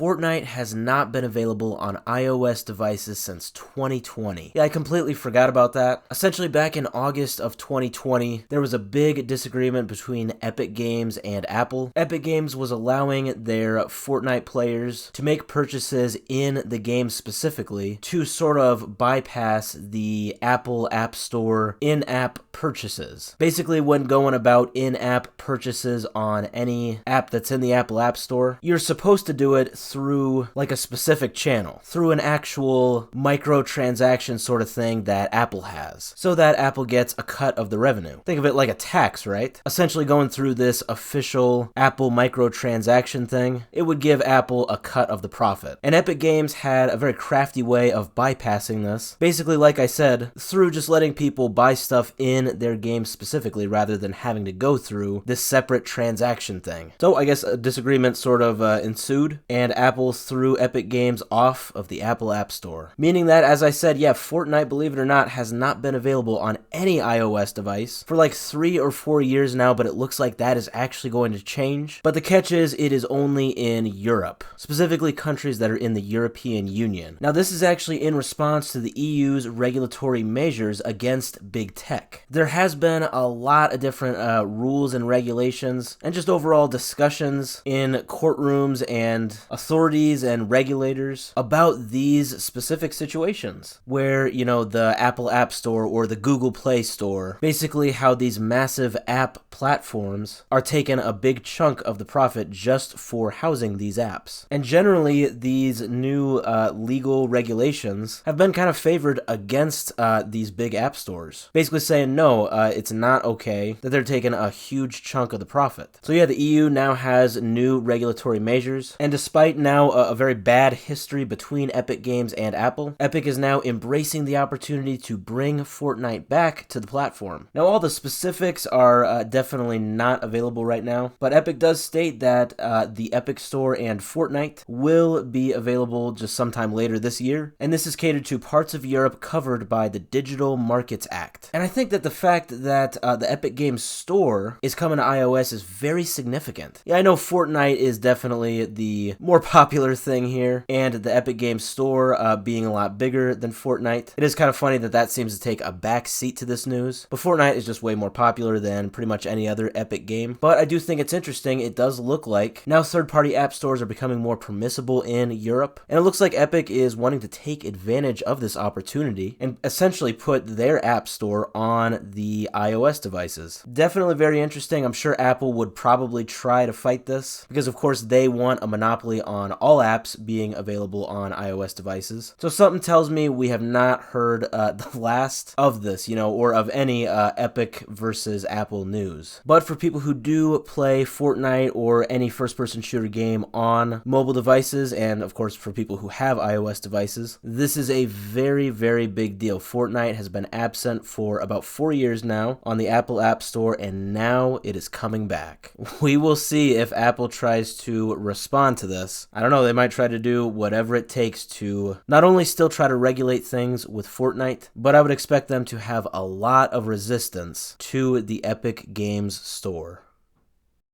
Fortnite has not been available on iOS devices since 2020. Yeah, I completely forgot about that. Essentially, back in August of 2020, there was a big disagreement between Epic Games and Apple. Epic Games was allowing their Fortnite players to make purchases in the game specifically to sort of bypass the Apple App Store in-app purchases. Basically, when going about in-app purchases on any app that's in the Apple App Store, you're supposed to do it through like a specific channel, through an actual microtransaction sort of thing that Apple has, so that Apple gets a cut of the revenue. Think of it like a tax, right? Essentially going through this official Apple microtransaction thing, it would give Apple a cut of the profit. And Epic Games had a very crafty way of bypassing this. Basically, like I said, through just letting people buy stuff in their game specifically rather than having to go through this separate transaction thing. So I guess a disagreement sort of ensued, and Apple threw Epic Games off of the Apple App Store. Meaning that, as I said, yeah, Fortnite, believe it or not, has not been available on any iOS device for like 3 or 4 years now, but it looks like that is actually going to change. But the catch is, it is only in Europe, specifically countries that are in the European Union. Now, this is actually in response to the EU's regulatory measures against big tech. There has been a lot of different rules and regulations and just overall discussions in courtrooms and authorities and regulators about these specific situations where, you know, the Apple App Store or the Google Play Store, basically how these massive app platforms are taking a big chunk of the profit just for housing these apps. And generally, these new legal regulations have been kind of favored against these big app stores, basically saying, no, it's not okay that they're taking a huge chunk of the profit. So yeah, the EU now has new regulatory measures, and despite now a very bad history between Epic Games and Apple, Epic is now embracing the opportunity to bring Fortnite back to the platform. Now, all the specifics are definitely not available right now, but Epic does state that the Epic Store and Fortnite will be available just sometime later this year, and this is catered to parts of Europe covered by the Digital Markets Act. And I think that the fact that the Epic Games Store is coming to iOS is very significant. Yeah, I know Fortnite is definitely the more popular thing here, and the Epic Games Store being a lot bigger than Fortnite, it is kind of funny that that seems to take a back seat to this news. But Fortnite is just way more popular than pretty much any other Epic game. But I do think it's interesting. It does look like now third-party app stores are becoming more permissible in Europe, and it looks like Epic is wanting to take advantage of this opportunity and essentially put their app store on the iOS devices. Definitely very interesting. I'm sure Apple would probably try to fight this because, of course, they want a monopoly on all apps being available on iOS devices. So something tells me we have not heard the last of this, you know, or of any Epic versus Apple news. But for people who do play Fortnite or any first-person shooter game on mobile devices, and of course for people who have iOS devices, this is a very, very big deal. Fortnite has been absent for about 4 years now on the Apple App Store, and now it is coming back. We will see if Apple tries to respond to this. I don't know, they might try to do whatever it takes to not only still try to regulate things with Fortnite, but I would expect them to have a lot of resistance to the Epic Games Store.